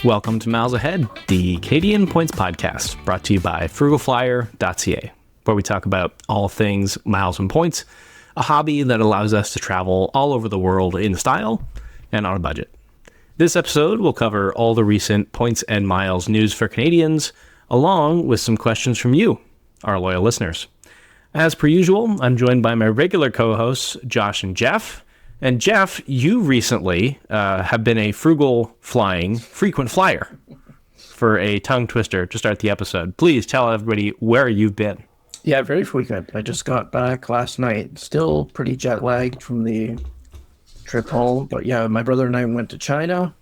Welcome to Miles Ahead, the Canadian Points Podcast, brought to you by FrugalFlyer.ca, where we talk about all things miles and points, a hobby that allows us to travel all over the world in style and on a budget. This episode will cover all the recent points and miles news for Canadians, along with some questions from you, our loyal listeners. As per usual, I'm joined by my regular co-hosts, Josh and Jeff. And Jeff, you recently have been a frugal flying frequent flyer for a tongue twister to start the episode. Please tell everybody where you've been. Yeah, very frequent. I just got back last night. Still pretty jet lagged from the trip home. But yeah, my brother and I went to China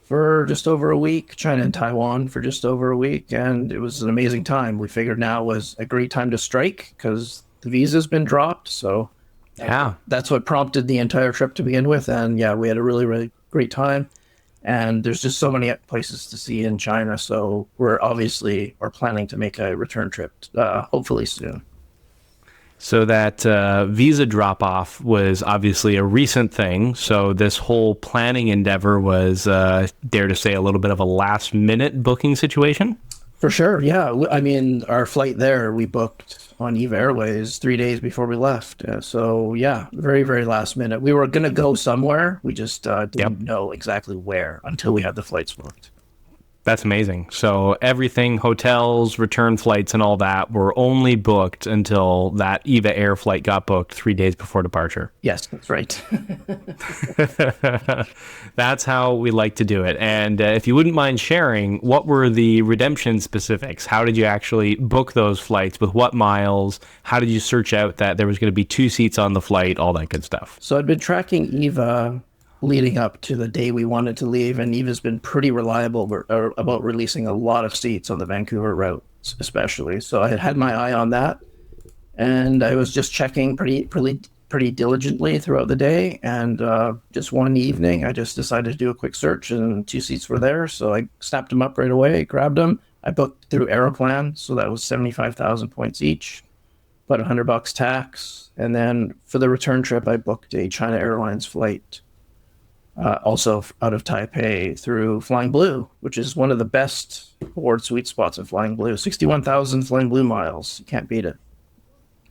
for just over a week, China and Taiwan for just over a week. And it was an amazing time. We figured now was a great time to strike because the visa's been dropped. So yeah, that's what prompted the entire trip to begin with. And yeah, we had a really, really great time. And there's just so many places to see in China. So we're planning to make a return trip, hopefully soon. So that visa drop-off was obviously a recent thing. So this whole planning endeavor was, dare to say, a little bit of a last-minute booking situation? For sure, yeah. I mean, our flight there, we booked on EVA Airways 3 days before we left. So yeah, very, very last minute. We were going to go somewhere. We just didn't know exactly where until we had the flights booked. That's amazing. So everything, hotels, return flights, and all that were only booked until that EVA Air flight got booked 3 days before departure. Yes, that's right. That's how we like to do it. And if you wouldn't mind sharing, what were the redemption specifics? How did you actually book those flights? With what miles? How did you search out that there was going to be 2 seats on the flight? All that good stuff. So I'd been tracking EVA leading up to the day we wanted to leave, and EVA's been pretty reliable about releasing a lot of seats on the Vancouver route, especially. So I had my eye on that, and I was just checking pretty diligently throughout the day. And just one evening, I just decided to do a quick search, and 2 seats were there. So I snapped them up right away, grabbed them. I booked through Aeroplan, so that was 75,000 points each, about $100 tax. And then for the return trip, I booked a China Airlines flight. Also out of Taipei through Flying Blue, which is one of the best award sweet spots of Flying Blue. 61,000 Flying Blue miles. You can't beat it.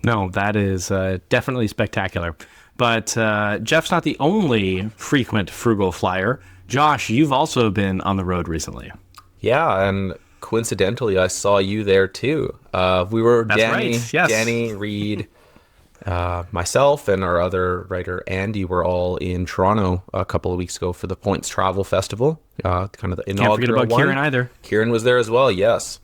No, that is definitely spectacular. But Jeff's not the only frequent frugal flyer. Josh, you've also been on the road recently. Yeah, and coincidentally, I saw you there too. We were Danny, Reed, myself and our other writer Andy were all in Toronto a couple of weeks ago for the Points Travel Festival, kind of the inaugural one. Can't forget about Kieran either. Kieran was there as well, yes.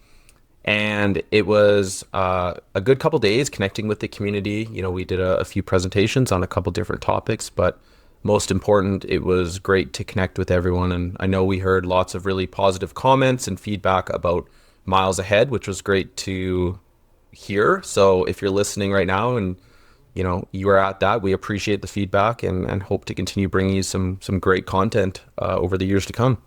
And it was a good couple days connecting with the community. You know, we did a few presentations on a couple different topics, but most important, it was great to connect with everyone. And I know we heard lots of really positive comments and feedback about Miles Ahead, which was great to hear. So if you're listening right now and you know, you are at that, we appreciate the feedback and hope to continue bringing you some great content over the years to come.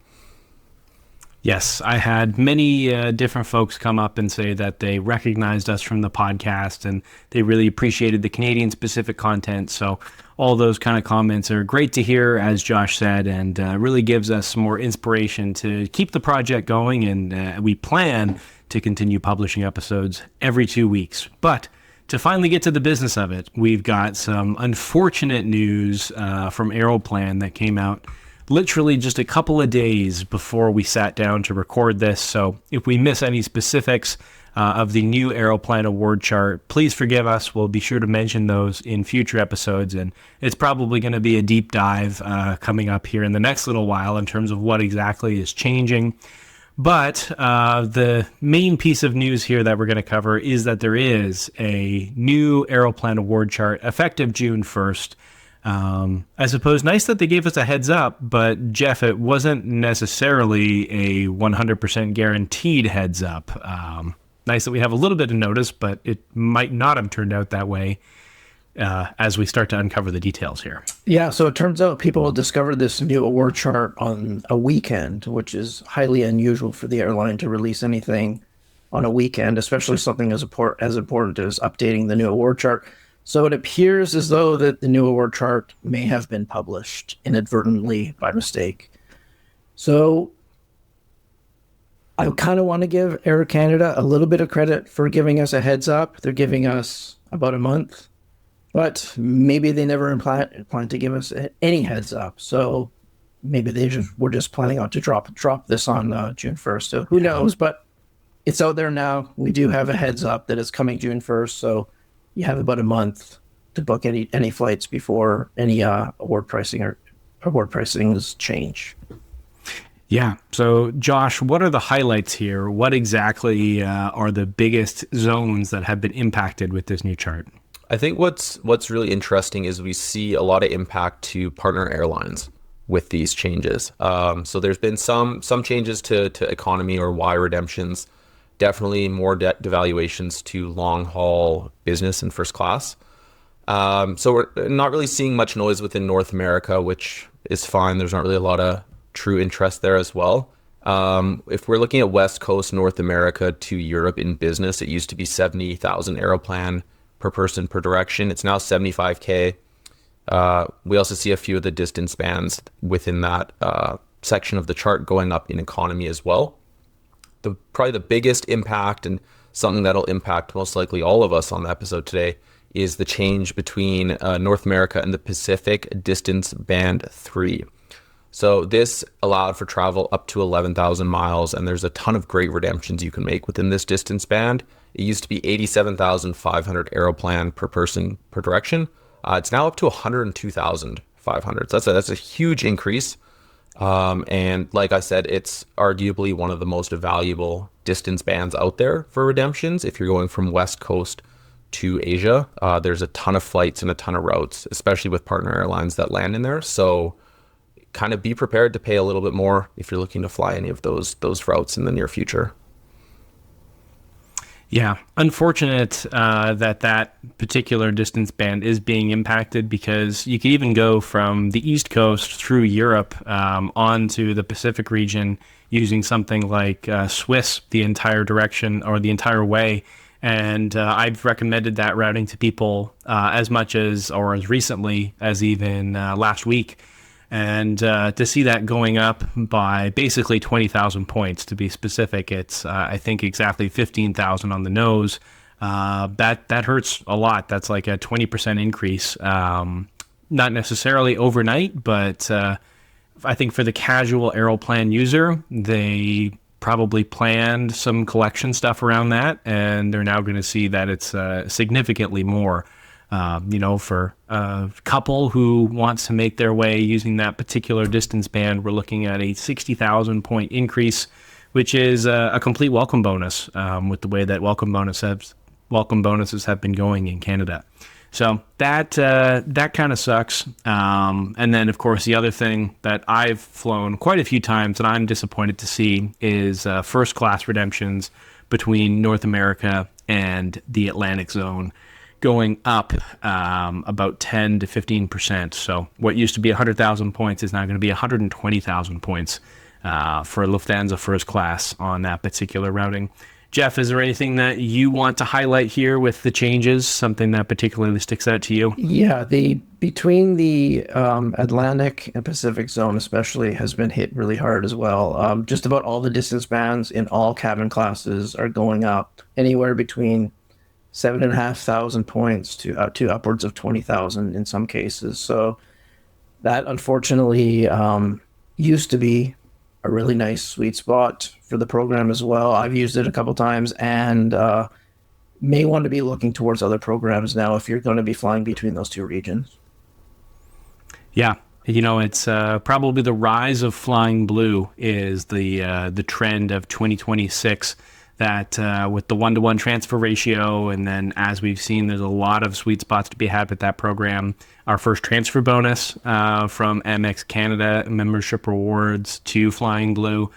Yes, I had many different folks come up and say that they recognized us from the podcast and they really appreciated the Canadian-specific content. So all those kind of comments are great to hear, as Josh said, and really gives us some more inspiration to keep the project going. And we plan to continue publishing episodes every 2 weeks. But to finally get to the business of it, we've got some unfortunate news from Aeroplan that came out literally just a couple of days before we sat down to record this. So if we miss any specifics of the new Aeroplan award chart, please forgive us. We'll be sure to mention those in future episodes. And it's probably going to be a deep dive coming up here in the next little while in terms of what exactly is changing. But the main piece of news here that we're going to cover is that there is a new Aeroplan award chart effective June 1st. I suppose nice that they gave us a heads up, but Jeff, it wasn't necessarily a 100% guaranteed heads up. Nice that we have a little bit of notice, but it might not have turned out that way as we start to uncover the details here. Yeah, so it turns out people discovered this new award chart on a weekend, which is highly unusual for the airline to release anything on a weekend, especially something as important as updating the new award chart. So it appears as though that the new award chart may have been published inadvertently by mistake. So I kind of want to give Air Canada a little bit of credit for giving us a heads up. They're giving us about a month, but maybe they never plan to give us any heads up. So maybe we're just planning on to drop this on June 1st. So who knows? But it's out there now. We do have a heads up that it's coming June 1st. So you have about a month to book any flights before any award pricings change. Yeah. So, Josh, what are the highlights here? What exactly are the biggest zones that have been impacted with this new chart? I think what's really interesting is we see a lot of impact to partner airlines with these changes. So there's been some changes to economy or Y redemptions, definitely more devaluations to long haul business and first class. So we're not really seeing much noise within North America, which is fine. There's not really a lot of true interest there as well. If we're looking at West Coast North America to Europe in business, it used to be 70,000 Aeroplan per person per direction. It's now 75K. We also see a few of the distance bands within that section of the chart going up in economy as well. Probably the biggest impact, and something that'll impact most likely all of us on the episode today, is the change between North America and the Pacific distance band 3. So this allowed for travel up to 11,000 miles, and there's a ton of great redemptions you can make within this distance band. It used to be 87,500 Aeroplan per person per direction. It's now up to 102,500. So that's a huge increase. And like I said, it's arguably one of the most valuable distance bands out there for redemptions. If you're going from West Coast to Asia, there's a ton of flights and a ton of routes, especially with partner airlines that land in there. So kind of be prepared to pay a little bit more if you're looking to fly any of those routes in the near future. Yeah, unfortunate that particular distance band is being impacted, because you could even go from the East Coast through Europe onto the Pacific region using something like Swiss the entire direction or the entire way. And I've recommended that routing to people as much as, or as recently as even last week. And to see that going up by basically 20,000 points, to be specific, it's I think exactly 15,000 on the nose. That hurts a lot. That's like a 20% increase. Not necessarily overnight, but I think for the casual Aeroplan user, they probably planned some collection stuff around that, and they're now going to see that it's significantly more. For a couple who wants to make their way using that particular distance band, we're looking at a 60,000 point increase, which is a complete welcome bonus with the way that welcome bonuses have been going in Canada. So that kind of sucks. And then, of course, the other thing that I've flown quite a few times that I'm disappointed to see is first class redemptions between North America and the Atlantic zone, going up about 10 to 15%. So what used to be 100,000 points is now going to be 120,000 points for Lufthansa first class on that particular routing. Jeff, is there anything that you want to highlight here with the changes, something that particularly sticks out to you? Yeah, between the Atlantic and Pacific zone especially has been hit really hard as well. Just about all the distance bands in all cabin classes are going up anywhere between 7,500 points to upwards of 20,000 in some cases. So that unfortunately used to be a really nice sweet spot for the program as well. I've used it a couple times, and may want to be looking towards other programs now if you're going to be flying between those two regions. Yeah. It's probably the rise of Flying Blue is the trend of 2026. That with the 1-to-1 transfer ratio, and then as we've seen, there's a lot of sweet spots to be had with that program. Our first transfer bonus from Amex Canada membership rewards to Flying Blue,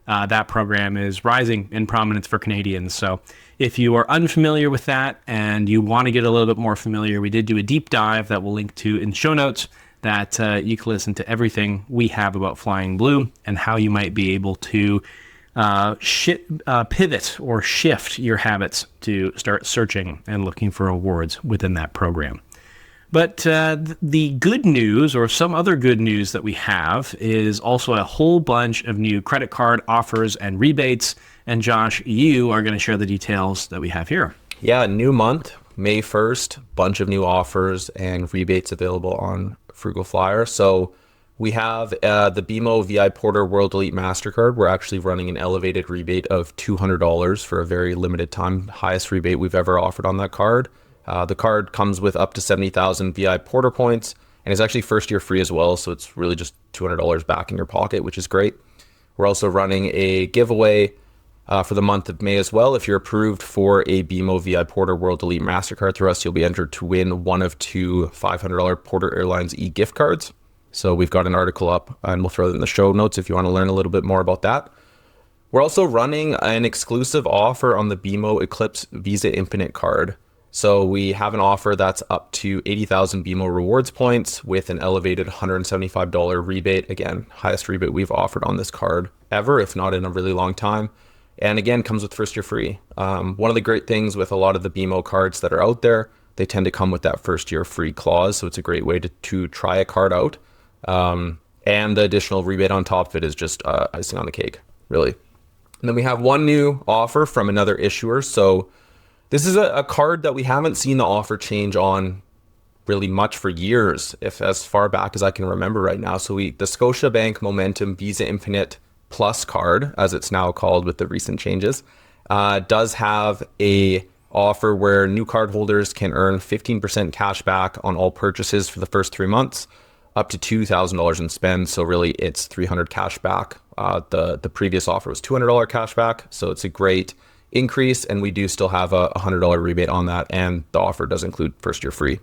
that program is rising in prominence for Canadians. So if you are unfamiliar with that and you want to get a little bit more familiar, we did do a deep dive that we'll link to in the show notes, that you can listen to everything we have about Flying Blue and how you might be able to pivot or shift your habits to start searching and looking for awards within that program. But the good news, or some other good news that we have, is also a whole bunch of new credit card offers and rebates. And Josh, you are going to share the details that we have here. Yeah, new month, May 1st, bunch of new offers and rebates available on Frugal Flyer. So we have the BMO VI Porter World Elite Mastercard. We're actually running an elevated rebate of $200 for a very limited time, highest rebate we've ever offered on that card. The card comes with up to 70,000 VI Porter points and is actually first year free as well. So it's really just $200 back in your pocket, which is great. We're also running a giveaway for the month of May as well. If you're approved for a BMO VI Porter World Elite MasterCard through us, you'll be entered to win one of two $500 Porter Airlines e-gift cards. So we've got an article up and we'll throw it in the show notes if you want to learn a little bit more about that. We're also running an exclusive offer on the BMO Eclipse Visa Infinite card. So we have an offer that's up to 80,000 BMO rewards points with an elevated $175 rebate. Again, highest rebate we've offered on this card ever, if not in a really long time. And again, comes with first year free. One of the great things with a lot of the BMO cards that are out there, they tend to come with that first year free clause. So it's a great way to try a card out. And the additional rebate on top of it is just icing on the cake, really. And then we have one new offer from another issuer. So this is a card that we haven't seen the offer change on really much for years, if as far back as I can remember right now. So the Scotiabank Momentum Visa Infinite Plus card, as it's now called with the recent changes, does have a offer where new card holders can earn 15% cash back on all purchases for the first 3 months, up to $2,000 in spend. So really it's $300 cash back. The previous offer was $200 cash back. So it's a great increase, and we do still have a $100 rebate on that, and the offer does include first year free.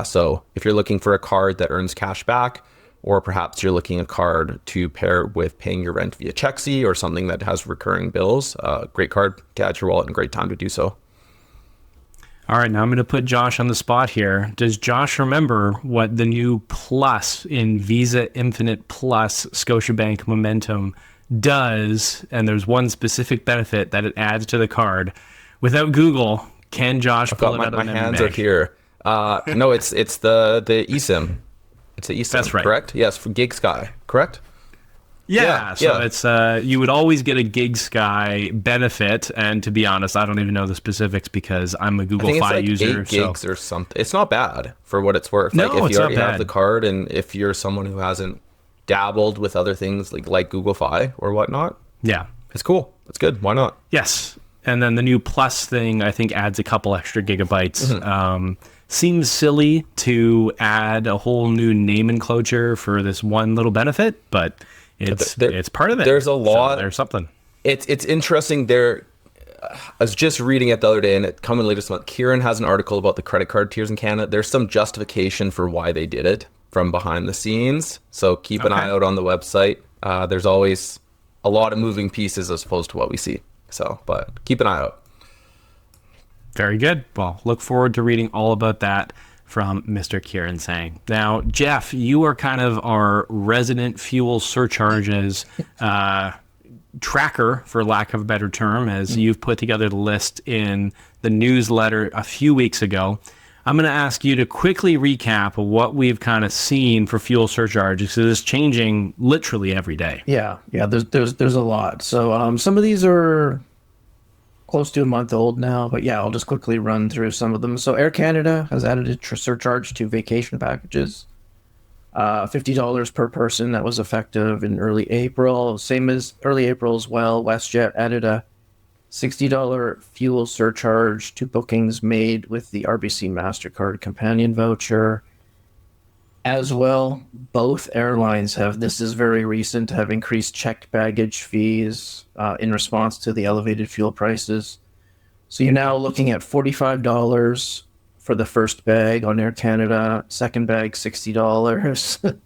So if you're looking for a card that earns cash back, or perhaps you're looking at a card to pair with paying your rent via Chexi or something that has recurring bills, great card, get out your wallet and great time to do so. All right, now I'm going to put Josh on the spot here. Does Josh remember what the new plus in Visa Infinite Plus Scotiabank Momentum does? And there's one specific benefit that it adds to the card. Without Google, can Josh pull it out of my hands are here. No, it's the eSIM. It's the eSIM. That's right. Correct? Yes, for Gig Sky. Correct? Yeah, so it's you would always get a Gig Sky benefit, and to be honest, I don't even know the specifics because I'm a Google Fi user. 8 gigs or something. It's not bad for what it's worth. No, like if it's you already not bad. have the card, and if you're someone who hasn't dabbled with other things like Google Fi or whatnot, Yeah. it's cool. It's good. Why not? Yes. And then the new Plus thing, I think, adds a couple extra gigabytes. Seems silly to add a whole new name enclosure for this one little benefit, but it's part of it. There's a lot. So there's something. It's interesting. I was just reading it the other day, and it coming later this month. Kieran has an article about the credit card tiers in Canada. There's some justification for why they did it from behind the scenes. So keep an eye out on the website. There's always a lot of moving pieces as opposed to what we see. So, but keep an eye out. Very good. Well, look forward to reading all about that from Mr. Kieran Sang. Now, Jeff, you are kind of our resident fuel surcharges tracker, for lack of a better term, as you've put together the list in the newsletter a few weeks ago. I'm going to ask you to quickly recap what we've kind of seen for fuel surcharges, because it's changing literally every day. Yeah. There's a lot. So some of these are close to a month old now, but yeah, I'll just quickly run through some of them. So Air Canada has added a surcharge to vacation packages, $50 per person. That was effective in early April. Same as early April as well. WestJet added a $60 fuel surcharge to bookings made with the RBC Mastercard companion voucher. As well, both airlines this is very recent, have increased checked baggage fees in response to the elevated fuel prices. So you're now looking at $45 for the first bag on Air Canada, second bag $60.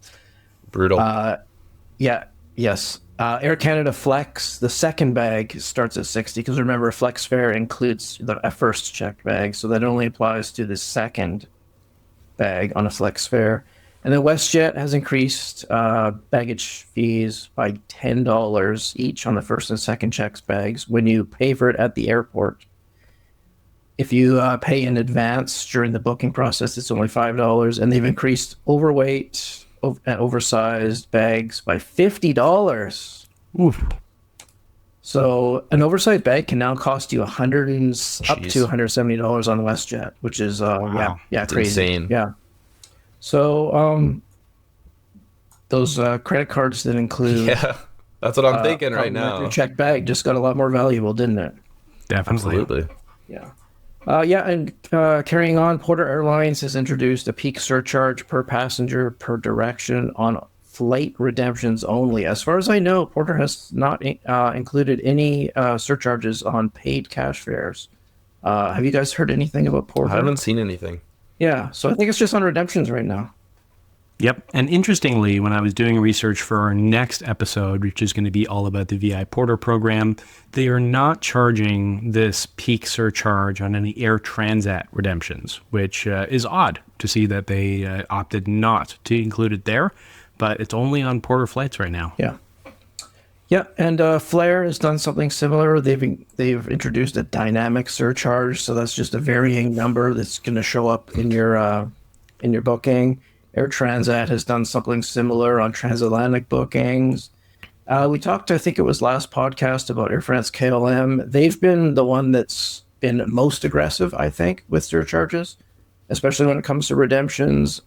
Brutal. Yes. Air Canada Flex, the second bag starts at $60, because remember, Flex fare includes a first checked bag, so that only applies to the second bag on a Flex fare. And then WestJet has increased baggage fees by $10 each on the first and second checks bags when you pay for it at the airport. If you pay in advance during the booking process, it's only $5, and they've increased overweight and oversized bags by $50. Oof. So an oversized bag can now cost you up to $170 on WestJet, which is It's crazy. insane. Yeah. So those credit cards that include Yeah, that's what I'm thinking right complimentary now. check bag just got a lot more valuable, didn't it? Definitely. Absolutely. Yeah. And carrying on, Porter Airlines has introduced a peak surcharge per passenger per direction on flight redemptions only. As far as I know, Porter has not included any surcharges on paid cash fares. Have you guys heard anything about Porter? I haven't seen anything. Yeah, so I think it's just on redemptions right now. Yep. And interestingly, when I was doing research for our next episode, which is going to be all about the VI Porter program, they are not charging this peak surcharge on any Air Transat redemptions, which is odd to see that they opted not to include it there, but it's only on Porter flights right now. Yeah. Yeah, and Flyer has done something similar. They've introduced a dynamic surcharge, so that's just a varying number that's going to show up in your booking. Air Transat has done something similar on transatlantic bookings. We talked, I think it was last podcast, about Air France KLM. They've been the one that's been most aggressive, I think, with surcharges, especially when it comes to redemptions.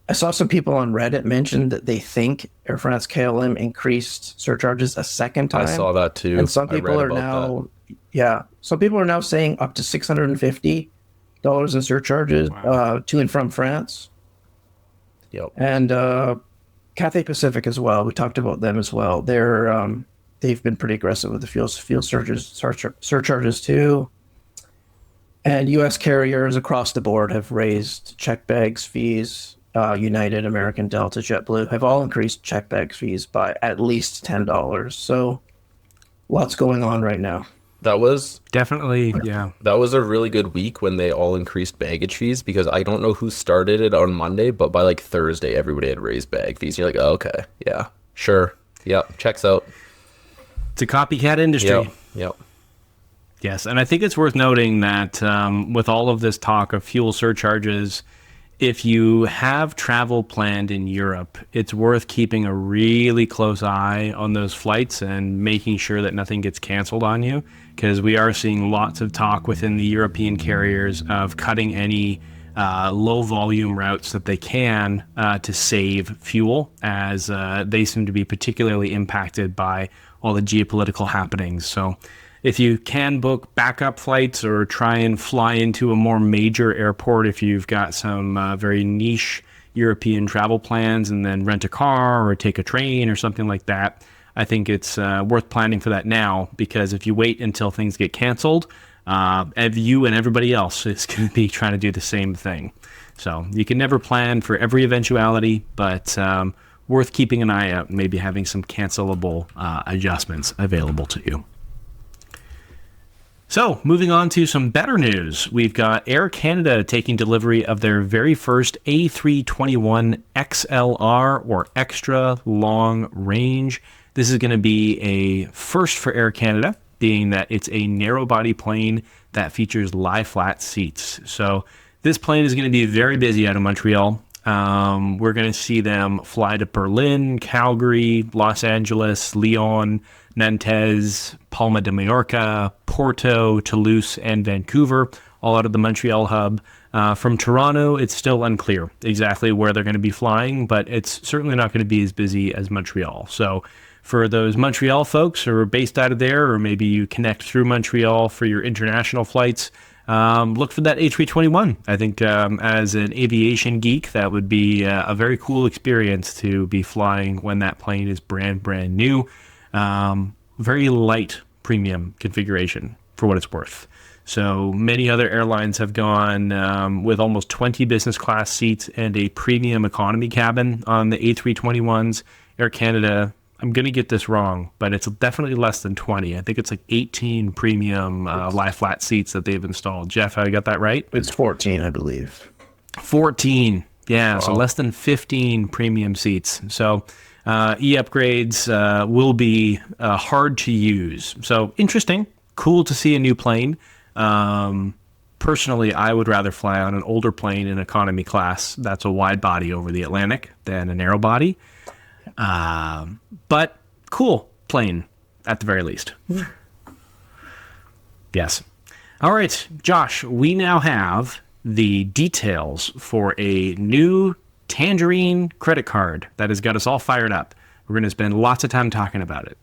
I saw some people on Reddit mention that they think Air France KLM increased surcharges a second time. I saw that too. And some I people read are about now, some people are now saying up to $650 in surcharges to and from France. Yep. And Cathay Pacific as well. We talked about them as well. They've been pretty aggressive with the fuel surcharges too. And U.S. carriers across the board have raised check bags fees. United, American, Delta, JetBlue have all increased check bag fees by at least $10. So lots going on right now. That was Definitely, yeah. That was a really good week when they all increased baggage fees, because I don't know who started it on Monday, but by like Thursday, everybody had raised bag fees. You're like, oh, okay, yeah, sure. Yep, checks out. It's a copycat industry. Yep. Yes, and I think it's worth noting that with all of this talk of fuel surcharges, if you have travel planned in Europe, it's worth keeping a really close eye on those flights and making sure that nothing gets canceled on you, because we are seeing lots of talk within the European carriers of cutting any low volume routes that they can to save fuel, as they seem to be particularly impacted by all the geopolitical happenings. So if you can book backup flights or try and fly into a more major airport, if you've got some very niche European travel plans, and then rent a car or take a train or something like that, I think it's worth planning for that now, because if you wait until things get canceled, you and everybody else is going to be trying to do the same thing. So you can never plan for every eventuality, but worth keeping an eye out and maybe having some cancelable adjustments available to you. So, moving on to some better news. We've got Air Canada taking delivery of their very first A321 XLR, or extra long range. This is going to be a first for Air Canada, being that it's a narrow body plane that features lie flat seats. So this plane is going to be very busy out of Montreal. We're going to see them fly to Berlin, Calgary, Los Angeles, Lyon, Nantes, Palma de Mallorca, Porto, Toulouse, and Vancouver, all out of the Montreal hub. From Toronto, it's still unclear exactly where they're going to be flying, but it's certainly not going to be as busy as Montreal. So for those Montreal folks who are based out of there, or maybe you connect through Montreal for your international flights, look for that A321. I think as an aviation geek, that would be a very cool experience to be flying when that plane is brand new. Very light premium configuration for what it's worth. So many other airlines have gone with almost 20 business class seats and a premium economy cabin on the A321s. Air Canada, I'm going to get this wrong, but it's definitely less than 20. I think it's like 18 premium lie flat seats that they've installed. Jeff, I got that right? It's 14, I believe. 14. Yeah, Wow. So less than 15 premium seats. So e-upgrades will be hard to use. So interesting, cool to see a new plane. Personally, I would rather fly on an older plane in economy class that's a wide body over the Atlantic than a narrow body. But cool plane at the very least. Yes. All right, Josh, we now have the details for a new Tangerine credit card that has got us all fired up. We're going to spend lots of time talking about it.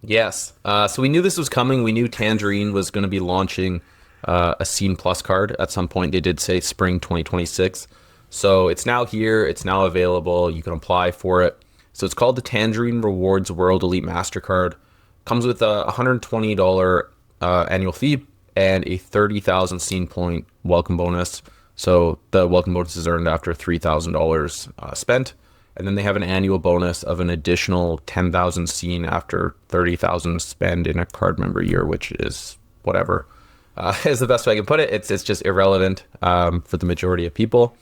Yes. So we knew this was coming. We knew Tangerine was going to be launching a Scene Plus card at some point. They did say spring 2026. So it's now here. It's now available. You can apply for it. So it's called the Tangerine Rewards World Elite MasterCard. Comes with a $120 annual fee and a 30,000 Scene Point welcome bonus. So the welcome bonus is earned after $3,000 spent. And then they have an annual bonus of an additional 10,000 Scene after 30,000 spend in a card member year, which is whatever. Is the best way I can put it. It's just irrelevant for the majority of people.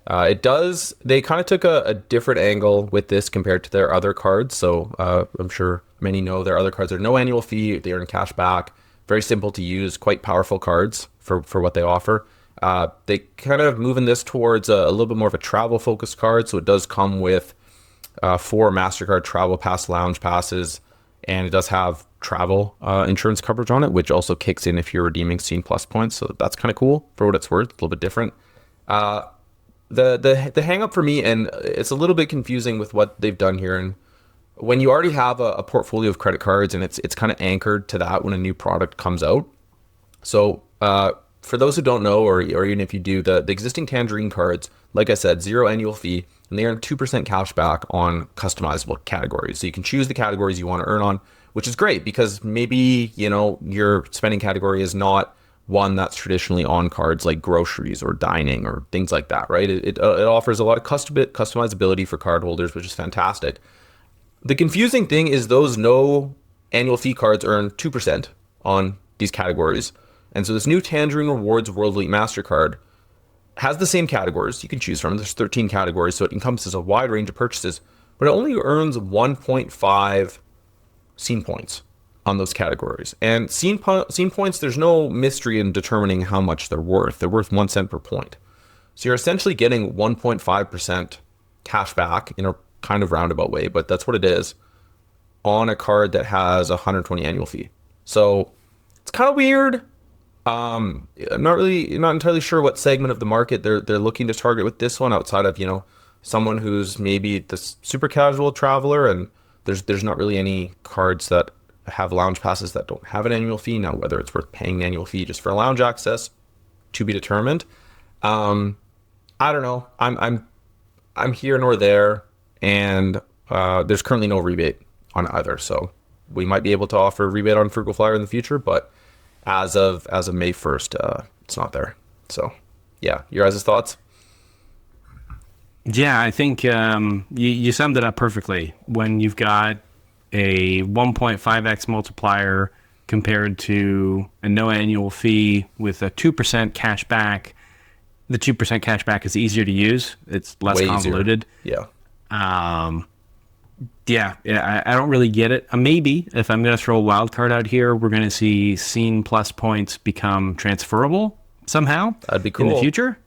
They kind of took a different angle with this compared to their other cards. So I'm sure many know their other cards are no annual fee. They earn cash back. Very simple to use, quite powerful cards for what they offer. They kind of moving this towards a little bit more of a travel focused card. So it does come with 4 Mastercard Travel Pass lounge passes, and it does have travel insurance coverage on it, which also kicks in if you're redeeming Scene Plus points. So that's kind of cool for what it's worth. A little bit different. The hang up for me, and it's a little bit confusing with what they've done here. And when you already have a portfolio of credit cards and it's kind of anchored to that when a new product comes out. So for those who don't know, or even if you do, the existing Tangerine cards, like I said, 0 annual fee, and they earn 2% cash back on customizable categories. So you can choose the categories you want to earn on, which is great because maybe, your spending category is not one that's traditionally on cards like groceries or dining or things like that, right? It offers a lot of customizability for cardholders, which is fantastic. The confusing thing is those no annual fee cards earn 2% on these categories. And so this new Tangerine Rewards World Elite MasterCard has the same categories you can choose from. There's 13 categories, so it encompasses a wide range of purchases, but it only earns 1.5 Scene Points on those categories. And Scene Points, there's no mystery in determining how much they're worth. They're worth 1 cent per point. So you're essentially getting 1.5% cash back in a kind of roundabout way, but that's what it is, on a card that has a 120 annual fee. So it's kind of weird. I'm not entirely sure what segment of the market they're looking to target with this one, outside of, someone who's maybe the super casual traveler, and there's not really any cards that have lounge passes that don't have an annual fee. Now, whether it's worth paying an annual fee just for lounge access, to be determined. I don't know. I'm here nor there, and there's currently no rebate on either. So we might be able to offer a rebate on Frugal Flyer in the future, but as of May 1st, it's not there. So yeah, your guys' thoughts? Yeah, I think you summed it up perfectly. When you've got a 1.5x multiplier compared to a no annual fee with a 2% cash back, the 2% cash back is easier to use. It's less Way convoluted. Easier. Yeah. I don't really get it. Maybe if I'm going to throw a wild card out here, we're going to see Scene Plus points become transferable somehow. That'd be cool in the future.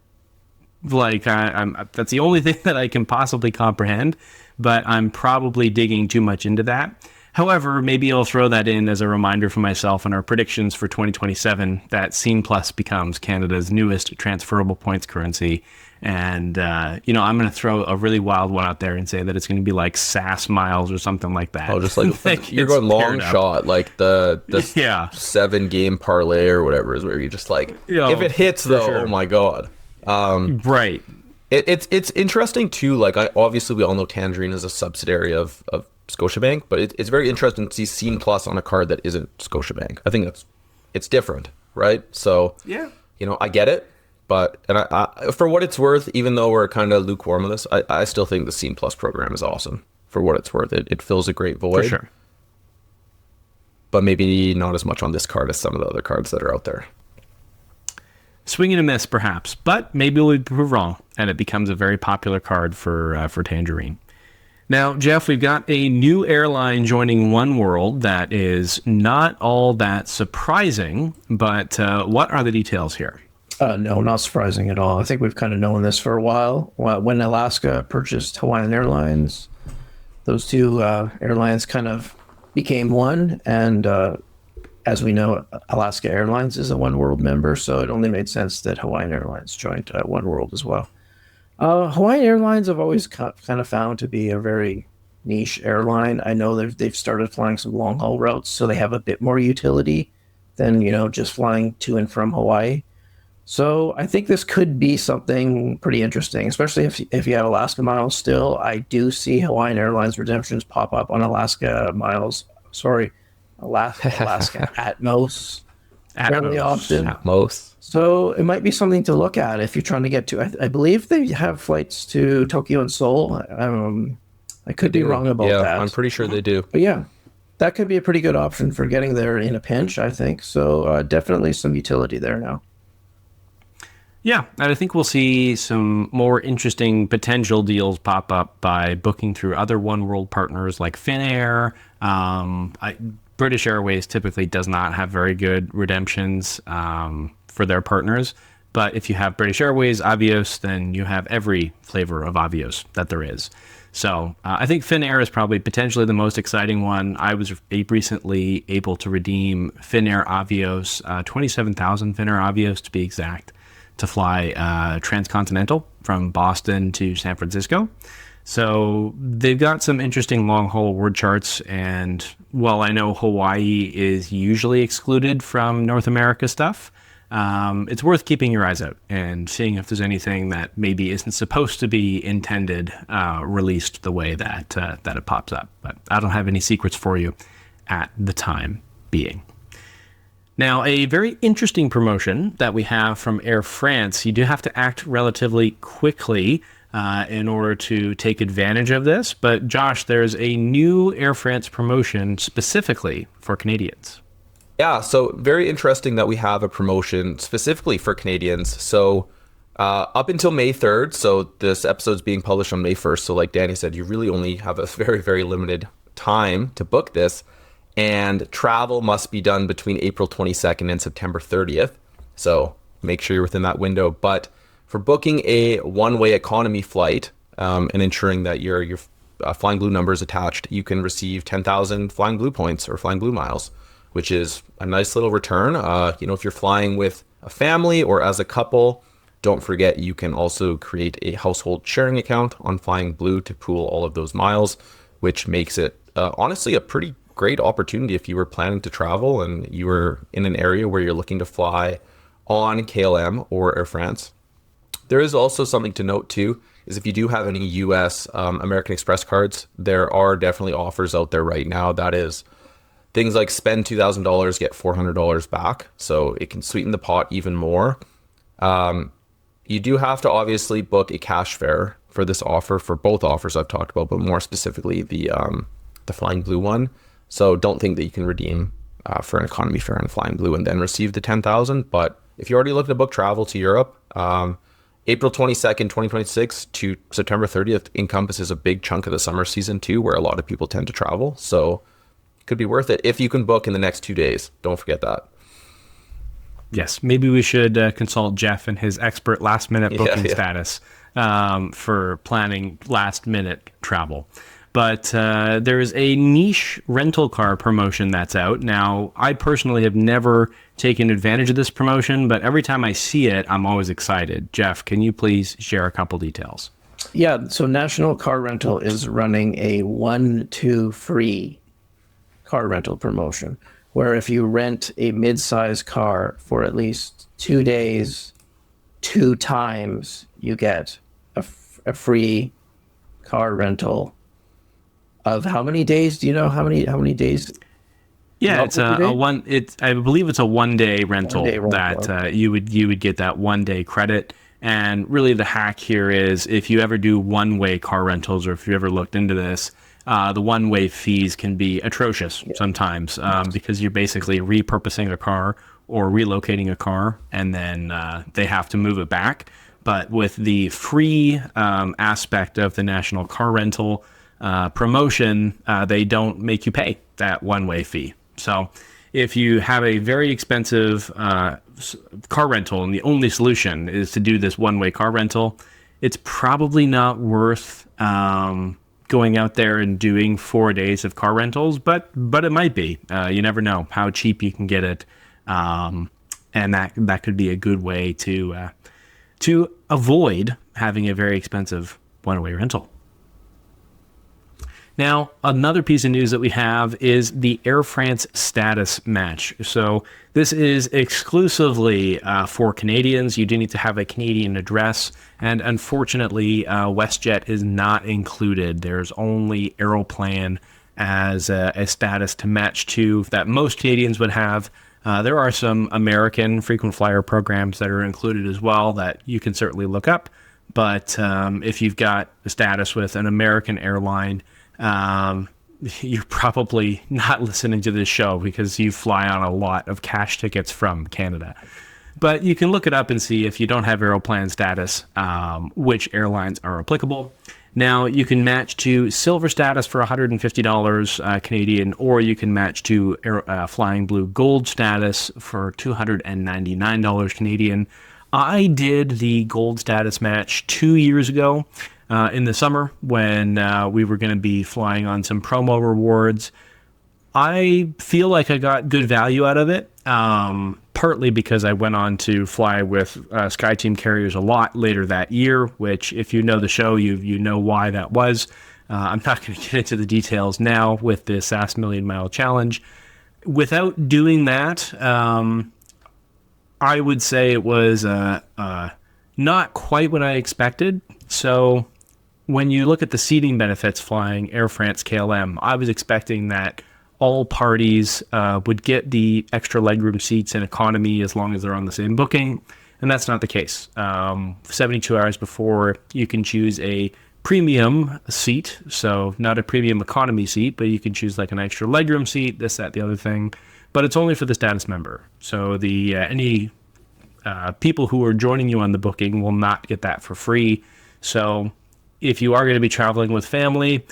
Like that's the only thing that I can possibly comprehend, but I'm probably digging too much into that. However, maybe I'll throw that in as a reminder for myself and our predictions for 2027 that Scene Plus becomes Canada's newest transferable points currency. And, I'm going to throw a really wild one out there and say that it's going to be like SAS miles or something like that. Oh, just like you're going long shot, like the 7-game parlay or whatever is where you just like, if it hits though, sure. Oh my God. Right. It's interesting too. Like obviously we all know Tangerine is a subsidiary of Scotiabank, but it's very interesting to see Scene Plus on a card that isn't Scotiabank. I think it's different, right? So yeah, I get it, but I for what it's worth, even though we're kind of lukewarm on this, I still think the Scene Plus program is awesome for what it's worth. It fills a great void, for sure, but maybe not as much on this card as some of the other cards that are out there. Swing and a miss, perhaps, but maybe we'll prove wrong, and it becomes a very popular card for Tangerine. Now, Jeff, we've got a new airline joining oneworld that is not all that surprising, but what are the details here? No, not surprising at all. I think we've kind of known this for a while. When Alaska purchased Hawaiian Airlines, those two airlines kind of became one. And as we know, Alaska Airlines is a oneworld member, so it only made sense that Hawaiian Airlines joined oneworld as well. Hawaiian Airlines I've always kind of found to be a very niche airline. I know they've started flying some long haul routes, so they have a bit more utility than, just flying to and from Hawaii. So I think this could be something pretty interesting, especially if you have Alaska miles still. I do see Hawaiian Airlines redemptions pop up on Alaska miles. Sorry, Alaska Atmos fairly often. Atmos. So it might be something to look at if you're trying to get to. I believe they have flights to Tokyo and Seoul. I could be wrong about that. I'm pretty sure they do. But yeah, that could be a pretty good option for getting there in a pinch, I think. So definitely some utility there now. Yeah, and I think we'll see some more interesting potential deals pop up by booking through other oneworld partners like Finnair. British Airways typically does not have very good redemptions for their partners. But if you have British Airways, Avios, then you have every flavor of Avios that there is. So I think Finnair is probably potentially the most exciting one. I was recently able to redeem Finnair Avios, 27,000 Finnair Avios to be exact, to fly transcontinental from Boston to San Francisco. So they've got some interesting long-haul award charts. And while I know Hawaii is usually excluded from North America stuff, it's worth keeping your eyes out and seeing if there's anything that maybe isn't supposed to be intended released the way that it pops up. But I don't have any secrets for you at the time being. Now, a very interesting promotion that we have from Air France. You do have to act relatively quickly in order to take advantage of this. But Josh, there's a new Air France promotion specifically for Canadians. Yeah, so very interesting that we have a promotion specifically for Canadians. So up until May 3rd, so this episode's being published on May 1st. So like Danny said, you really only have a very, very limited time to book this. And travel must be done between April 22nd and September 30th. So make sure you're within that window. But for booking a one-way economy flight and ensuring that your Flying Blue number is attached, you can receive 10,000 Flying Blue points or Flying Blue miles, which is a nice little return. If you're flying with a family or as a couple, don't forget you can also create a household sharing account on Flying Blue to pool all of those miles, which makes it honestly a pretty great opportunity if you were planning to travel and you were in an area where you're looking to fly on KLM or Air France. There is also something to note too, is if you do have any US American Express cards, there are definitely offers out there right now. That is things like spend $2,000, get $400 back. So it can sweeten the pot even more. You do have to obviously book a cash fare for this offer, for both offers I've talked about, but more specifically the Flying Blue one. So don't think that you can redeem for an economy fare on Flying Blue and then receive the 10,000. But if you're already looking to book travel to Europe, April 22nd, 2026 to September 30th encompasses a big chunk of the summer season too, where a lot of people tend to travel. So it could be worth it if you can book in the next 2 days. Don't forget that. Yes, maybe we should consult Jeff and his expert last-minute booking status for planning last-minute travel. But there is a niche rental car promotion that's out. Now, I personally have never taken advantage of this promotion, but every time I see it, I'm always excited. Jeff, can you please share a couple details? Yeah, so National Car Rental is running a 1-2 free car rental promotion, where if you rent a mid-size car for at least 2 days, 2 times, you get a free car rental of how many days? Do you know how many days? Yeah, it's I believe it's a 1 day rental, that you would get that 1 day credit. And really the hack here is if you ever do one-way car rentals, or if you ever looked into this, the one-way fees can be atrocious sometimes because you're basically repurposing a car or relocating a car, and then they have to move it back. But with the free aspect of the National Car Rental, promotion, they don't make you pay that one-way fee. So if you have a very expensive car rental and the only solution is to do this one-way car rental, it's probably not worth going out there and doing 4 days of car rentals, but it might be. You never know how cheap you can get it, and that could be a good way to avoid having a very expensive one-way rental. Now, another piece of news that we have is the Air France status match. So this is exclusively for Canadians. You do need to have a Canadian address, and unfortunately, WestJet is not included. There's only Aeroplan as a status to match to that most Canadians would have. There are some American frequent flyer programs that are included as well that you can certainly look up. But if you've got a status with an American airline, you're probably not listening to this show because you fly on a lot of cash tickets from Canada. But you can look it up and see if you don't have Aeroplan status, which airlines are applicable. Now, you can match to Silver status for $150 Canadian, or you can match to Flying Blue Gold status for $299 Canadian. I did the Gold status match 2 years ago. In the summer when we were going to be flying on some promo rewards. I feel like I got good value out of it, partly because I went on to fly with SkyTeam carriers a lot later that year, which if you know the show, you know why that was. I'm not going to get into the details now with the SAS Million Mile Challenge. Without doing that, I would say it was not quite what I expected. So when you look at the seating benefits flying Air France KLM, I was expecting that all parties would get the extra legroom seats in economy as long as they're on the same booking, and that's not the case. 72 hours before, you can choose a premium seat, so not a premium economy seat, but you can choose like an extra legroom seat, this, that, the other thing, but it's only for the status member. So the any people who are joining you on the booking will not get that for free. So if you are going to be traveling with family,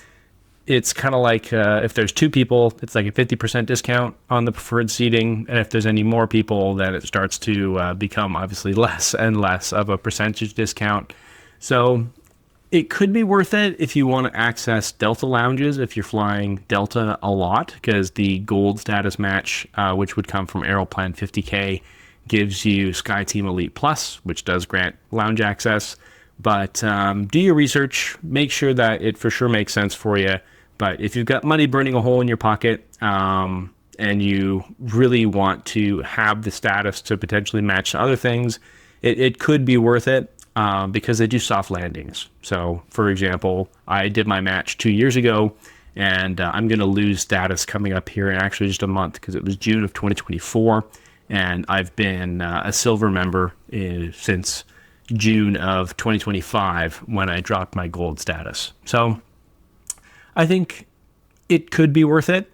it's kind of like if there's two people, it's like a 50% discount on the preferred seating. And if there's any more people, then it starts to become obviously less and less of a percentage discount. So it could be worth it if you want to access Delta lounges, if you're flying Delta a lot, because the Gold status match, which would come from Aeroplan 50K, gives you SkyTeam Elite Plus, which does grant lounge access. But do your research, make sure that it for sure makes sense for you. But if you've got money burning a hole in your pocket and you really want to have the status to potentially match to other things, it could be worth it because they do soft landings. So, for example, I did my match 2 years ago, and I'm going to lose status coming up here in actually just a month because it was June of 2024, and I've been a silver member since June of 2025 when I dropped my Gold status. So I think it could be worth it.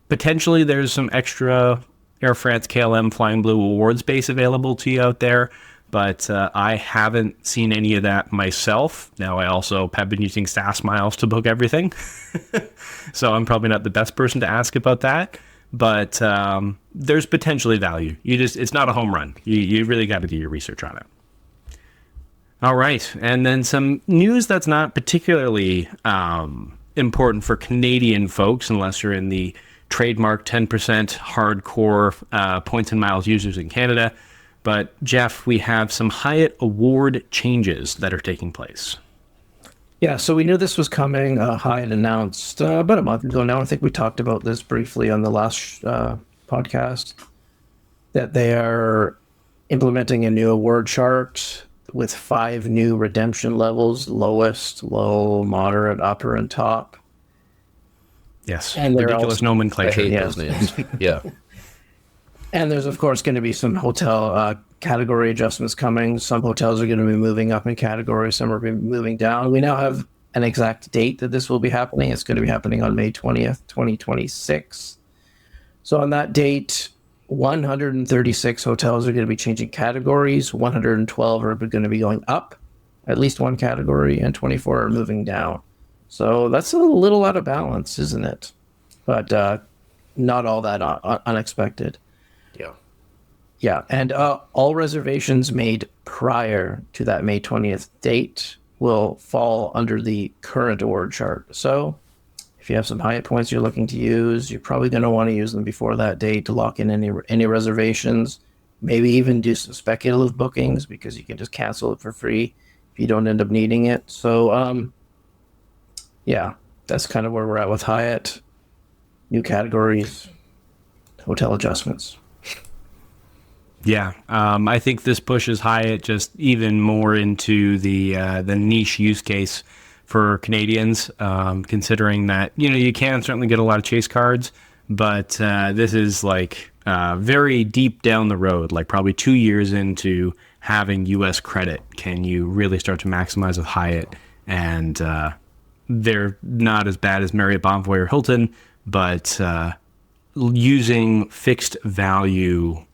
Potentially there's some extra Air France KLM Flying Blue award space available to you out there, but I haven't seen any of that myself. Now I also have been using SAS Miles to book everything, so I'm probably not the best person to ask about that. But there's potentially value. It's not a home run. You really got to do your research on it. All right, and then some news that's not particularly important for Canadian folks, unless you're in the trademark 10% hardcore points and miles users in Canada. But Jeff, we have some Hyatt award changes that are taking place. Yeah, so we knew this was coming. Hyatt announced about a month ago now, I think we talked about this briefly on the last podcast, that they are implementing a new award chart with 5 new redemption levels: lowest, low, moderate, upper, and top. Yes, and ridiculous nomenclature. I hate those names. Yeah. And there's, of course, going to be some hotel category adjustments coming. Some hotels are going to be moving up in category. Some are moving down. We now have an exact date that this will be happening. It's going to be happening on May 20th, 2026. So on that date, 136 hotels are going to be changing categories. 112 are going to be going up, at least one category, and 24 are moving down. So that's a little out of balance, isn't it? But not all that unexpected. Yeah. Yeah, and all reservations made prior to that May 20th date will fall under the current award chart. So if you have some Hyatt points you're looking to use, you're probably going to want to use them before that date to lock in any reservations. Maybe even do some speculative bookings because you can just cancel it for free if you don't end up needing it. So, yeah, that's kind of where we're at with Hyatt. New categories, hotel adjustments. Yeah, I think this pushes Hyatt just even more into the niche use case for Canadians, considering that you can certainly get a lot of chase cards, but this is like very deep down the road, like probably 2 years into having U.S. credit. Can you really start to maximize with Hyatt? And they're not as bad as Marriott, Bonvoy, or Hilton, but using fixed value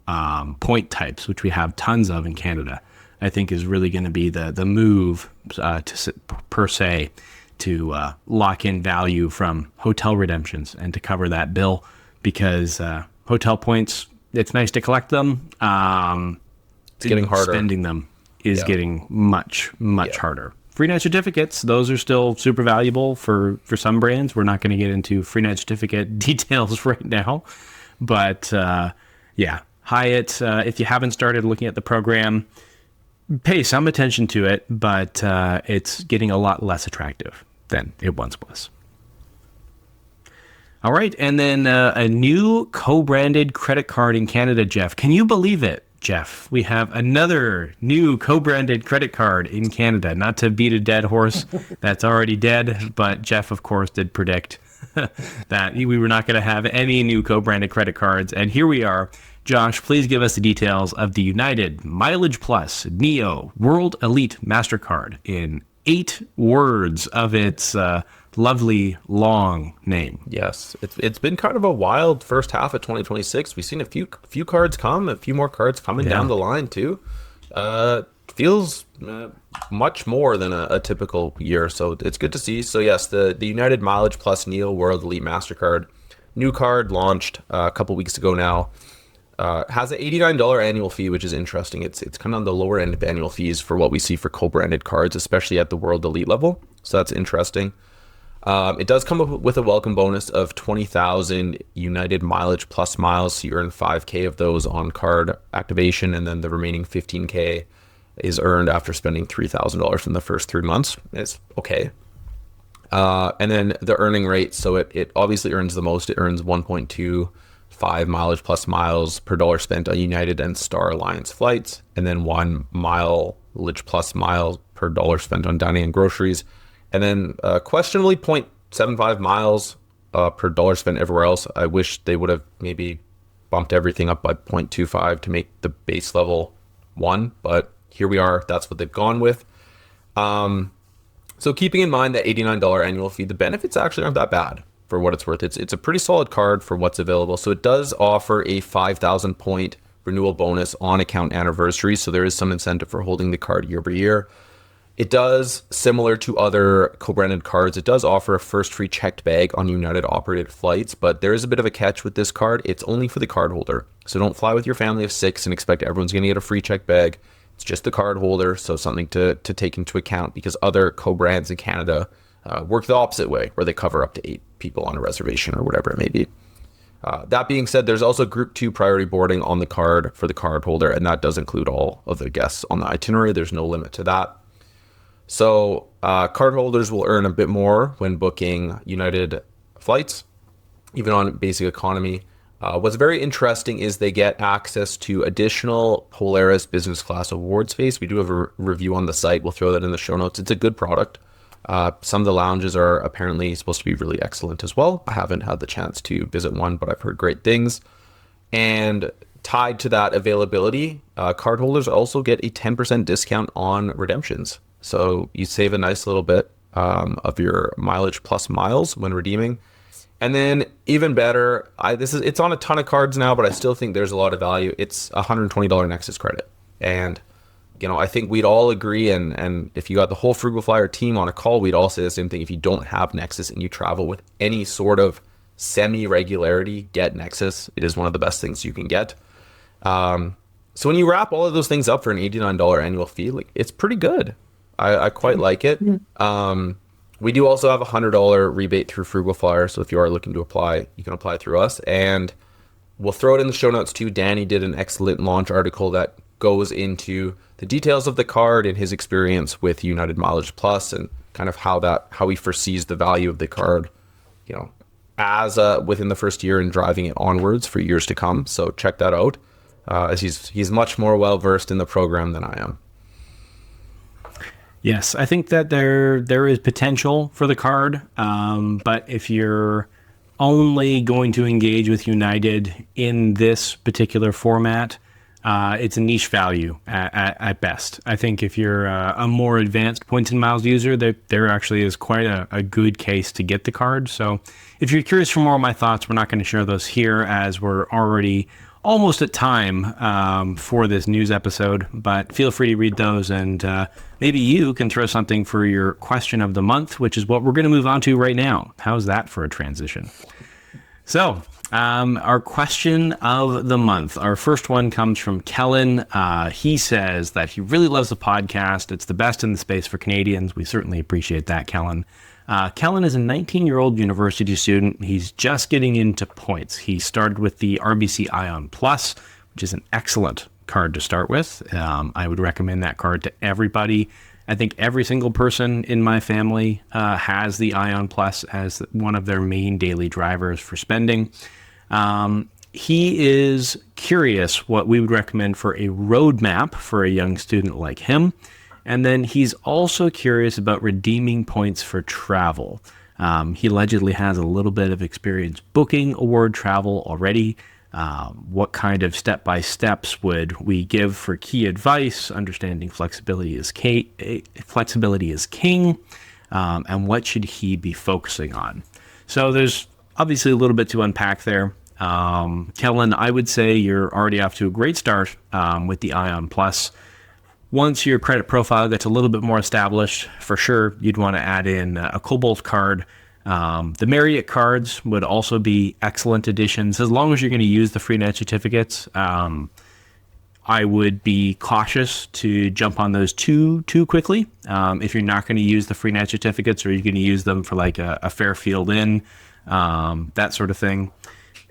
point types, which we have tons of in Canada, I think is really going to be the move per se to lock in value from hotel redemptions and to cover that bill, because hotel points, it's nice to collect them. It's getting harder. Spending them is getting much harder. Free night certificates, those are still super valuable for some brands. We're not going to get into free night certificate details right now. But yeah, Hyatt, if you haven't started looking at the program, pay some attention to it, but it's getting a lot less attractive than it once was. All right, and then a new co-branded credit card in Canada, Jeff. Can you believe it, Jeff? We have another new co-branded credit card in Canada. Not to beat a dead horse that's already dead, but Jeff, of course, did predict that we were not going to have any new co-branded credit cards, and here we are. Josh, please give us the details of the United MileagePlus Neo World Elite Mastercard in 8 words of its lovely long name. Yes, it's been kind of a wild first half of 2026. We've seen a few cards come, a few more cards coming down the line too. Feels much more than a typical year, so it's good to see. So yes, the United MileagePlus Neo World Elite Mastercard, new card launched a couple weeks ago now. Has an $89 annual fee, which is interesting. It's kind of on the lower end of annual fees for what we see for co-branded cards, especially at the World Elite level. So that's interesting. It does come up with a welcome bonus of 20,000 United MileagePlus miles. So you earn 5K of those on card activation, and then the remaining 15K is earned after spending $3,000 in the first 3 months. It's okay. And then the earning rate, so it obviously earns the most. It earns 1.25 MileagePlus miles per dollar spent on United and Star Alliance flights, and then 1 MileagePlus mile per dollar spent on dining and groceries, and then questionably 0.75 miles per dollar spent everywhere else. I wish they would have maybe bumped everything up by 0.25 to make the base level 1, but here we are. That's what they've gone with. So keeping in mind that $89 annual fee, the benefits actually aren't that bad. For what it's worth, it's a pretty solid card for what's available. So it does offer a 5,000 point renewal bonus on account anniversary. So there is some incentive for holding the card year by year. It does, similar to other co-branded cards, it does offer a first free checked bag on United operated flights, but there is a bit of a catch with this card. It's only for the card holder. So don't fly with your family of 6 and expect everyone's going to get a free checked bag. It's just the card holder. So something to take into account, because other co-brands in Canada work the opposite way, where they cover up to 8 people on a reservation or whatever it may be. That being said, there's also Group 2 priority boarding on the card for the card holder, and that does include all of the guests on the itinerary. There's no limit to that. So card holders will earn a bit more when booking United flights, even on basic economy. What's very interesting is they get access to additional Polaris business class award space. We do have a review on the site. We'll throw that in the show notes. It's a good product. Some of the lounges are apparently supposed to be really excellent as well. I haven't had the chance to visit one, but I've heard great things. And tied to that availability, cardholders also get a 10% discount on redemptions. So you save a nice little bit of your MileagePlus miles when redeeming. And then even better, it's on a ton of cards now, but I still think there's a lot of value. It's $120 Nexus credit. And I think we'd all agree, and if you got the whole Frugal Flyer team on a call, we'd all say the same thing. If you don't have Nexus and you travel with any sort of semi-regularity, get Nexus. It is one of the best things you can get. So when you wrap all of those things up for an $89 annual fee, like, it's pretty good. I quite like it. We do also have a $100 rebate through Frugal Flyer. So if you are looking to apply, you can apply through us. And we'll throw it in the show notes too. Danny did an excellent launch article that goes into the details of the card and his experience with United MileagePlus and kind of how he foresees the value of the card, as within the first year and driving it onwards for years to come. So check that out, as he's much more well versed in the program than I am. Yes, I think that there is potential for the card, but if you're only going to engage with United in this particular format, it's a niche value at best. I think if you're a more advanced points and miles user, there actually is quite a good case to get the card. So if you're curious for more of my thoughts, we're not going to share those here as we're already almost at time for this news episode, but feel free to read those, and maybe you can throw something for your question of the month, which is what we're going to move on to right now. How's that for a transition? So our question of the month, our first one comes from Kellen. He says that he really loves the podcast. It's the best in the space for Canadians. We certainly appreciate that, Kellen. Kellen is a 19-year-old university student. He's just getting into points. He started with the RBC Ion Plus, which is an excellent card to start with. I would recommend that card to everybody. I think every single person in my family has the Ion Plus as one of their main daily drivers for spending. He is curious what we would recommend for a roadmap for a young student like him. And then he's also curious about redeeming points for travel. He allegedly has a little bit of experience booking award travel already. What kind of step-by-steps would we give for key advice? Understanding flexibility is king, and what should he be focusing on? So there's obviously a little bit to unpack there. Kellen, I would say you're already off to a great start with the Ion Plus. Once your credit profile gets a little bit more established, for sure, you'd want to add in a Cobalt card. The Marriott cards would also be excellent additions, as long as you're going to use the free net certificates. I would be cautious to jump on those too quickly. If you're not going to use the free net certificates, or you're going to use them for like a Fairfield Inn, that sort of thing,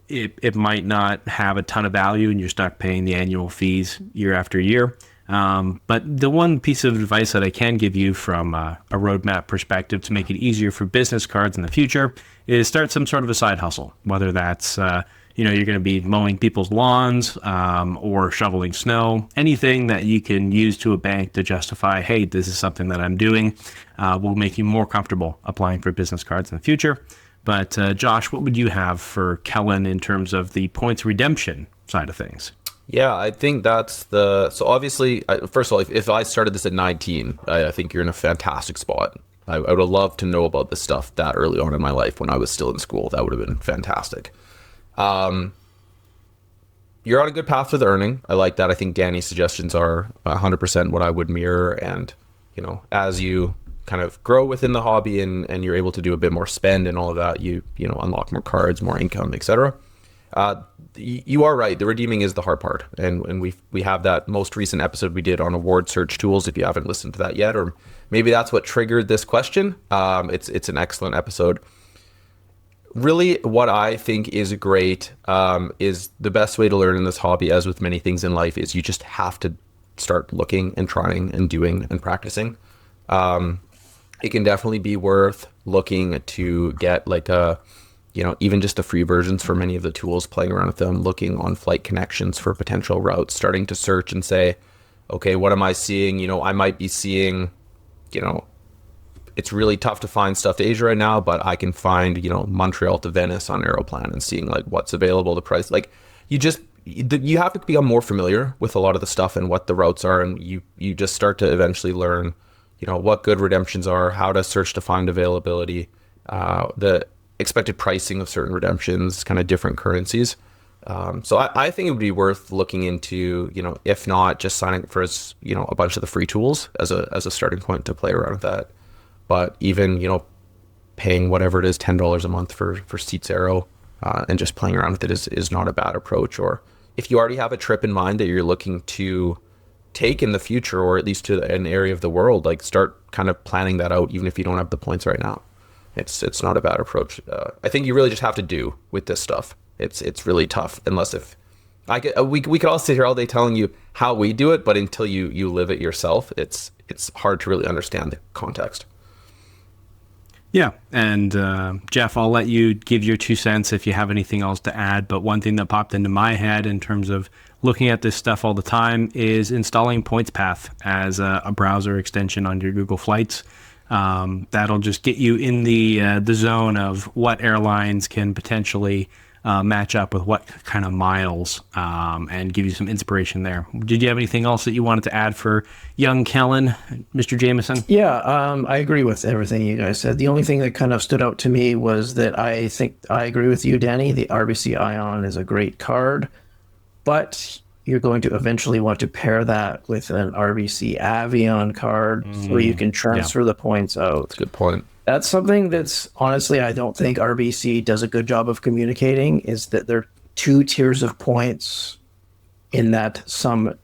it might not have a ton of value, and you're stuck paying the annual fees year after year. But the one piece of advice that I can give you from a roadmap perspective to make it easier for business cards in the future is start some sort of a side hustle, whether that's, you're going to be mowing people's lawns, or shoveling snow, anything that you can use to a bank to justify, hey, this is something that I'm doing, will make you more comfortable applying for business cards in the future. But Josh, what would you have for Kellen in terms of the points redemption side of things? Yeah, I think so obviously, first of all, if I started this at 19, I think you're in a fantastic spot. I would have loved to know about this stuff that early on in my life when I was still in school. That would have been fantastic. You're on a good path with earning. I like that. I think Danny's suggestions are 100% what I would mirror. And, as you kind of grow within the hobby and you're able to do a bit more spend and all of that, you unlock more cards, more income, etc. You are right. The redeeming is the hard part, and we have that most recent episode we did on award search tools. If you haven't listened to that yet, or maybe that's what triggered this question, it's an excellent episode. Really, what I think is great is the best way to learn in this hobby, as with many things in life, is you just have to start looking and trying and doing and practicing. It can definitely be worth looking to get like even just the free versions for many of the tools, playing around with them, looking on flight connections for potential routes, starting to search and say, okay, what am I seeing? I might be seeing, it's really tough to find stuff to Asia right now, but I can find, Montreal to Venice on Aeroplan and seeing like what's available, the price. Like you have to become more familiar with a lot of the stuff and what the routes are. And you just start to eventually learn, what good redemptions are, how to search to find availability, the expected pricing of certain redemptions, kind of different currencies. So I think it would be worth looking into, if not just signing up for a bunch of the free tools as a starting point to play around with that. But even, paying whatever it is, $10 a month for Seats Aero, and just playing around with it is not a bad approach. Or if you already have a trip in mind that you're looking to take in the future, or at least to an area of the world, like start kind of planning that out, even if you don't have the points right now. It's not a bad approach. I think you really just have to do with this stuff. It's really tough unless we could all sit here all day telling you how we do it, but until you live it yourself, it's hard to really understand the context. Yeah, and Jeff, I'll let you give your 2 cents if you have anything else to add, but one thing that popped into my head in terms of looking at this stuff all the time is installing PointsPath as a browser extension on your Google Flights. That'll just get you in the zone of what airlines can potentially match up with what kind of miles, and give you some inspiration there. Did you have anything else that you wanted to add for young Kellen, Mr. Jameson? Yeah, I agree with everything you guys said. The only thing that kind of stood out to me was that I think I agree with you, Danny. The RBC Ion is a great card, but you're going to eventually want to pair that with an RBC Avion card so you can transfer the points out. That's a good point. That's something that's honestly, I don't think RBC does a good job of communicating, is that there are 2 tiers of points in that some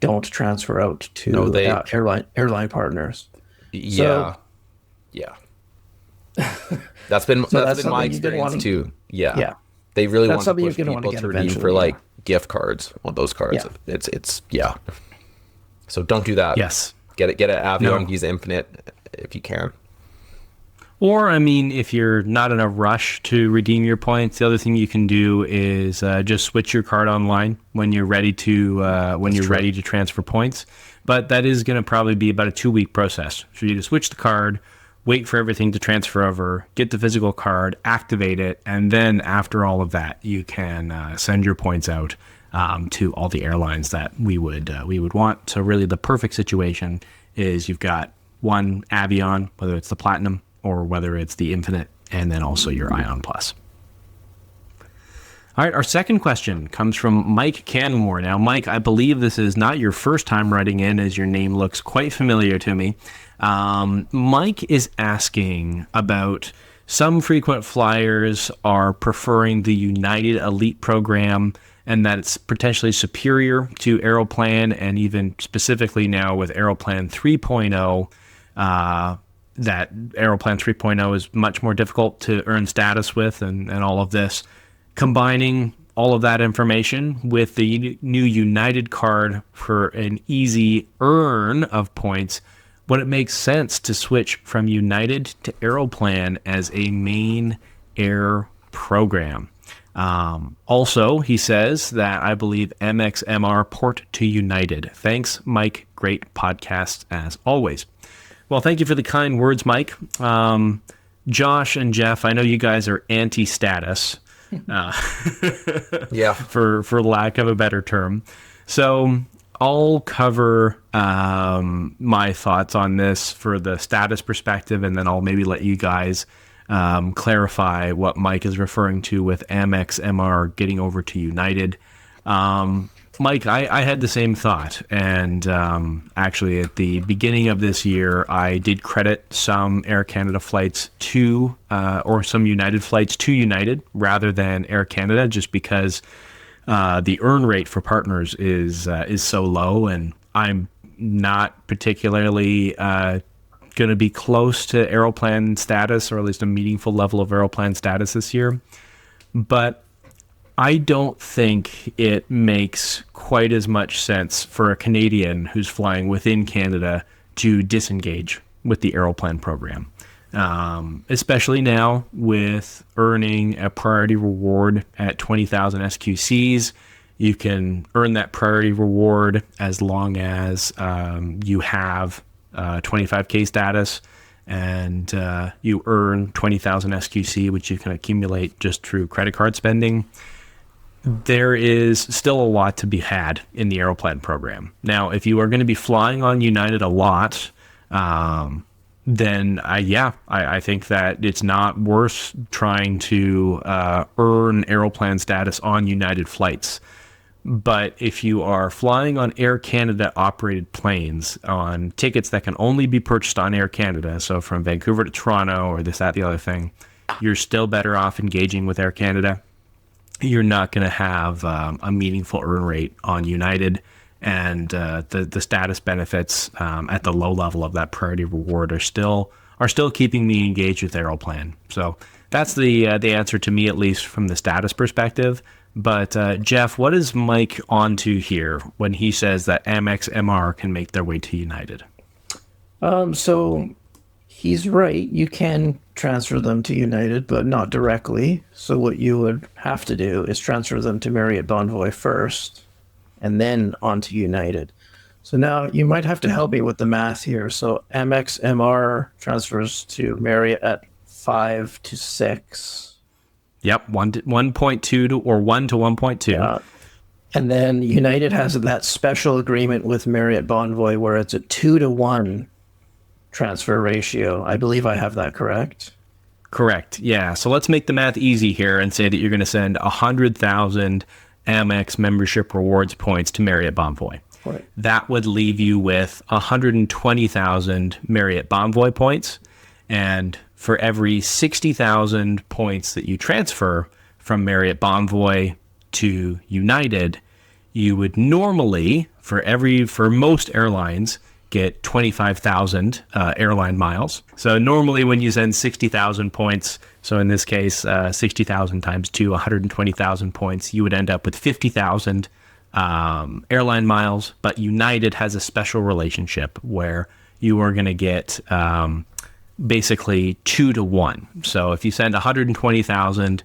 don't transfer out to airline partners. Yeah. So, yeah. That's been my experience too. Yeah. They really want to push people to redeem for like gift cards on those cards. Yeah. It's So don't do that. Yes. Get an Avion Visa Infinite if you can. Or, I mean, if you're not in a rush to redeem your points, the other thing you can do is just switch your card online when you're ready to ready to transfer points. But that is going to probably be about a 2-week process for you to switch the card, wait for everything to transfer over, get the physical card, activate it, and then after all of that, you can send your points out to all the airlines that we would want. So really, the perfect situation is you've got one Avion, whether it's the Platinum or whether it's the Infinite, and then also your Ion Plus. All right, our second question comes from Mike Canmore. Now, Mike, I believe this is not your first time writing in, as your name looks quite familiar to me. Mike is asking about some frequent flyers are preferring the United Elite program and that it's potentially superior to Aeroplan, and even specifically now with Aeroplan 3.0, that Aeroplan 3.0 is much more difficult to earn status with, and all of this. Combining all of that information with the new United card for an easy earn of points, would it make sense to switch from United to Aeroplan as a main air program? Also, he says that I believe MXMR port to United. Thanks, Mike. Great podcast as always. Well, thank you for the kind words, Mike. Josh and Jeff, I know you guys are anti-status, for lack of a better term. So I'll cover my thoughts on this for the status perspective, and then I'll maybe let you guys clarify what Mike is referring to with Amex MR getting over to United. Mike, I had the same thought, and actually at the beginning of this year, I did credit some Air Canada flights to, or some United flights to United rather than Air Canada, just because the earn rate for partners is so low, and I'm not particularly going to be close to Aeroplan status, or at least a meaningful level of Aeroplan status this year. But I don't think it makes quite as much sense for a Canadian who's flying within Canada to disengage with the Aeroplan program, especially now with earning a priority reward at 20,000 SQCs. You can earn that priority reward as long as you have 25K status, and you earn 20,000 SQC, which you can accumulate just through credit card spending. There is still a lot to be had in the Aeroplan program. Now, if you are going to be flying on United a lot, then I think that it's not worth trying to earn Aeroplan status on United flights. But if you are flying on Air Canada operated planes on tickets that can only be purchased on Air Canada, so from Vancouver to Toronto or this, that, the other thing, you're still better off engaging with Air Canada. You're not going to have a meaningful earn rate on United, and the status benefits at the low level of that priority reward are still keeping me engaged with Aeroplan. So that's the answer to me, at least from the status perspective. But Jeff, what is Mike onto here when he says that Amex MR can make their way to United? So he's right. You can transfer them to United, but not directly. So what you would have to do is transfer them to Marriott Bonvoy first, and then onto United. So now you might have to help me with the math here. So Amex MR transfers to Marriott at 5 to 6. Yep, 1.2 or 1 to 1.2. Yeah. And then United has that special agreement with Marriott Bonvoy where it's a 2 to 1 transfer ratio. I believe I have that correct. Correct. Yeah. So let's make the math easy here and say that you're going to send 100,000 Amex membership rewards points to Marriott Bonvoy. Right. That would leave you with 120,000 Marriott Bonvoy points. And for every 60,000 points that you transfer from Marriott Bonvoy to United, you would normally, for most airlines, get 25,000 airline miles. So normally when you send 60,000 points, so in this case, 60,000 times 2, 120,000 points, you would end up with 50,000 airline miles. But United has a special relationship where you are going to get basically 2 to 1. So if you send 120,000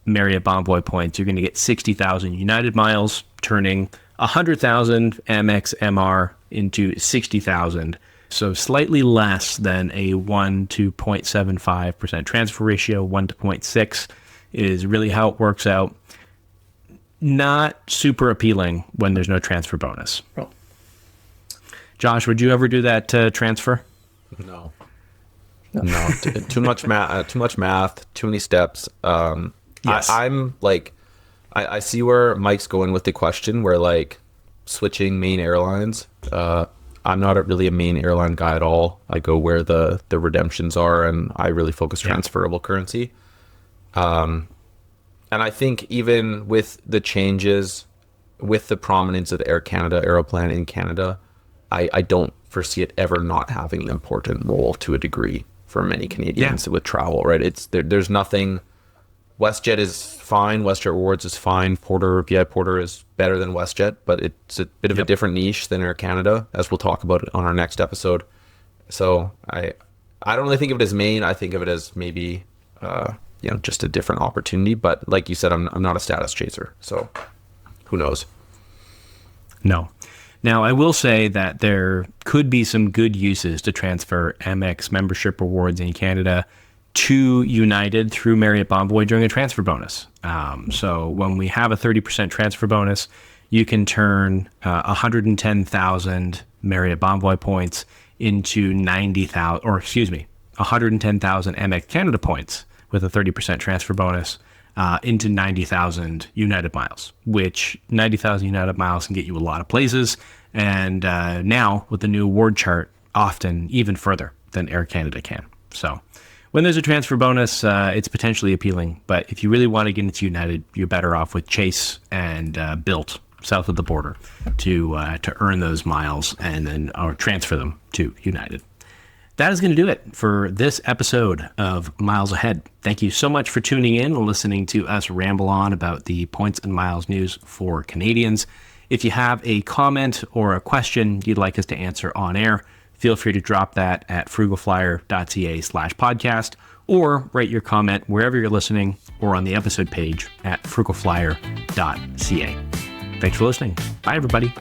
Marriott Bonvoy points, you're going to get 60,000 United miles, turning 100,000 Amex MR into 60,000. So slightly less than a 1 to 0.75% transfer ratio. 1 to 0.6 is really how it works out. Not super appealing when there's no transfer bonus. Oh. Josh, would you ever do that transfer? No. Too much math, too many steps. Yes. I'm like, I see where Mike's going with the question where like switching main airlines. I'm not really a main airline guy at all. I go where the redemptions are, and I really focus transferable currency. And I think even with the changes, with the prominence of Air Canada, Aeroplan in Canada, I don't foresee it ever not having an important role to a degree for many Canadians with travel, right? It's there's nothing. WestJet is fine. WestJet Rewards is fine. VI Porter is better than WestJet, but it's a bit of a different niche than Air Canada, as we'll talk about on our next episode. So I don't really think of it as main. I think of it as maybe just a different opportunity. But like you said, I'm not a status chaser, so who knows? No. Now, I will say that there could be some good uses to transfer Amex membership rewards in Canada to United through Marriott Bonvoy during a transfer bonus. So when we have a 30% transfer bonus, you can turn 110,000 Marriott Bonvoy points into 110,000 Amex Canada points with a 30% transfer bonus into 90,000 United miles, which 90,000 United miles can get you a lot of places. And now with the new award chart, often even further than Air Canada can. So when there's a transfer bonus, it's potentially appealing. But if you really want to get into United, you're better off with Chase and Bilt south of the border to earn those miles and then or transfer them to United. That is going to do it for this episode of Miles Ahead. Thank you so much for tuning in and listening to us ramble on about the points and miles news for Canadians. If you have a comment or a question you'd like us to answer on air, feel free to drop that at FrugalFlyer.ca/podcast or write your comment wherever you're listening or on the episode page at FrugalFlyer.ca. Thanks for listening. Bye, everybody.